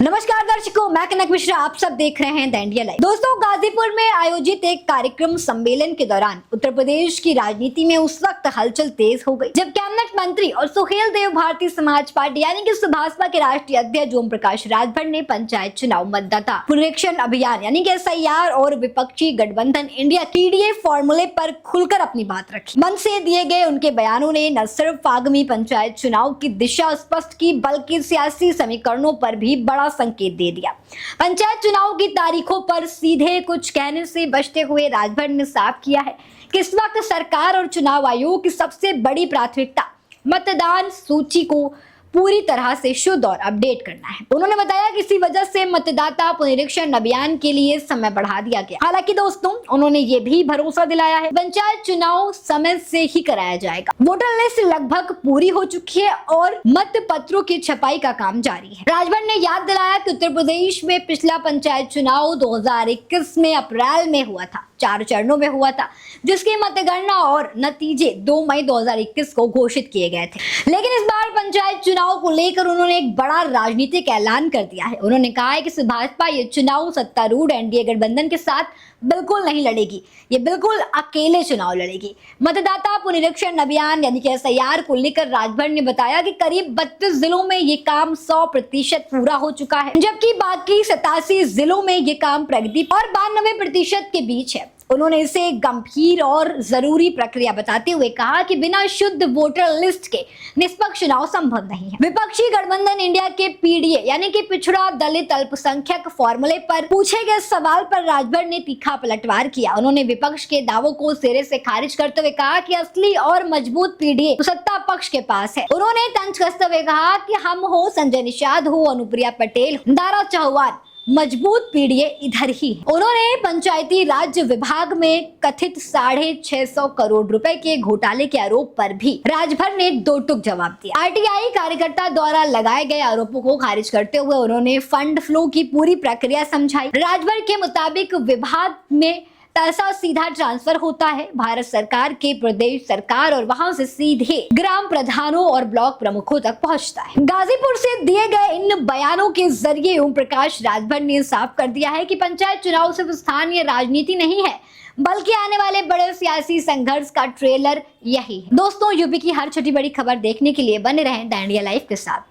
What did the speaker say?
नमस्कार दर्शकों, मैं कनक मिश्रा, आप सब देख रहे हैं द इंडिया लाइव। दोस्तों, गाजीपुर में आयोजित एक कार्यक्रम सम्मेलन के दौरान उत्तर प्रदेश की राजनीति में उस वक्त हलचल तेज हो गई जब कैबिनेट मंत्री और सुहेल देव भारतीय समाज पार्टी यानी कि भाजपा के राष्ट्रीय अध्यक्ष ओम प्रकाश राजभर ने पंचायत चुनाव मतदाता पुनरीक्षण अभियान यानी कि SIR और विपक्षी गठबंधन इंडिया TDA फॉर्मूले पर खुलकर अपनी बात रखी। मंच से दिए गए उनके बयानों ने न सिर्फ आगामी पंचायत चुनाव की दिशा स्पष्ट की, बल्कि सियासी समीकरणों पर भी बड़ा संकेत दे दिया। पंचायत चुनाव की तारीखों पर सीधे कुछ कहने से बचते हुए राजभर ने साफ किया है कि इस वक्त सरकार और चुनाव आयोग की सबसे बड़ी प्राथमिकता मतदान सूची को पूरी तरह से शुद्ध और अपडेट करना है। उन्होंने बताया कि इसी वजह से मतदाता पुनरीक्षण अभियान के लिए समय बढ़ा दिया गया। हालांकि दोस्तों, उन्होंने ये भी भरोसा दिलाया है पंचायत चुनाव समय से ही कराया जाएगा। वोटर लिस्ट लगभग पूरी हो चुकी है और मत पत्रों की छपाई का काम जारी है। राजभर ने याद दिलाया कि उत्तर प्रदेश में पिछला पंचायत चुनाव 2021 में अप्रैल में हुआ था, 4 चरणों में हुआ था, जिसकी मतगणना और नतीजे 2 मई 2021 को घोषित किए गए थे। लेकिन इस बार पंचायत चुनाव को लेकर उन्होंने एक बड़ा राजनीतिक ऐलान कर दिया है। उन्होंने कहा है कि भाजपा ये चुनाव सत्तारूढ़ NDA गठबंधन के साथ बिल्कुल नहीं लड़ेगी, ये बिल्कुल अकेले चुनाव लड़ेगी। मतदाता पुनरीक्षण अभियान यानी कि SIR को लेकर राजभर ने बताया कि करीब 32 जिलों में ये काम 100% पूरा हो चुका है, जबकि बाकी 87 जिलों में ये काम प्रगति और 92% के बीच है। उन्होंने इसे गंभीर और जरूरी प्रक्रिया बताते हुए कहा कि बिना शुद्ध वोटर लिस्ट के निष्पक्ष चुनाव संभव नहीं है। विपक्षी गठबंधन इंडिया के PDA यानी कि पिछड़ा दलित अल्पसंख्यक फॉर्मूले पर पूछे गए सवाल पर राजभर ने तीखा पलटवार किया। उन्होंने विपक्ष के दावों को सिरे से खारिज करते हुए कहा कि असली और मजबूत PDA तो सत्ता पक्ष के पास है। उन्होंने तंज कसते हुए कहा कि हम हो, संजय निषाद हो, अनुप्रिया पटेल, दारा चौहान, मजबूत PDA इधर ही। उन्होंने पंचायती राज विभाग में कथित 650 करोड़ रुपए के घोटाले के आरोप पर भी राजभर ने दो टूक जवाब दिया। RTI कार्यकर्ता द्वारा लगाए गए आरोपों को खारिज करते हुए उन्होंने फंड फ्लो की पूरी प्रक्रिया समझाई। राजभर के मुताबिक विभाग में पैसा सीधा ट्रांसफर होता है भारत सरकार के प्रदेश सरकार और वहां से सीधे ग्राम प्रधानों और ब्लॉक प्रमुखों तक पहुंचता है। गाजीपुर से दिए गए इन बयानों के जरिए ओम प्रकाश राजभर ने साफ कर दिया है कि पंचायत चुनाव सिर्फ स्थानीय राजनीति नहीं है, बल्कि आने वाले बड़े सियासी संघर्ष का ट्रेलर यही है। दोस्तों, यूपी की हर छोटी बड़ी खबर देखने के लिए बने रहें द इंडिया लाइव के साथ।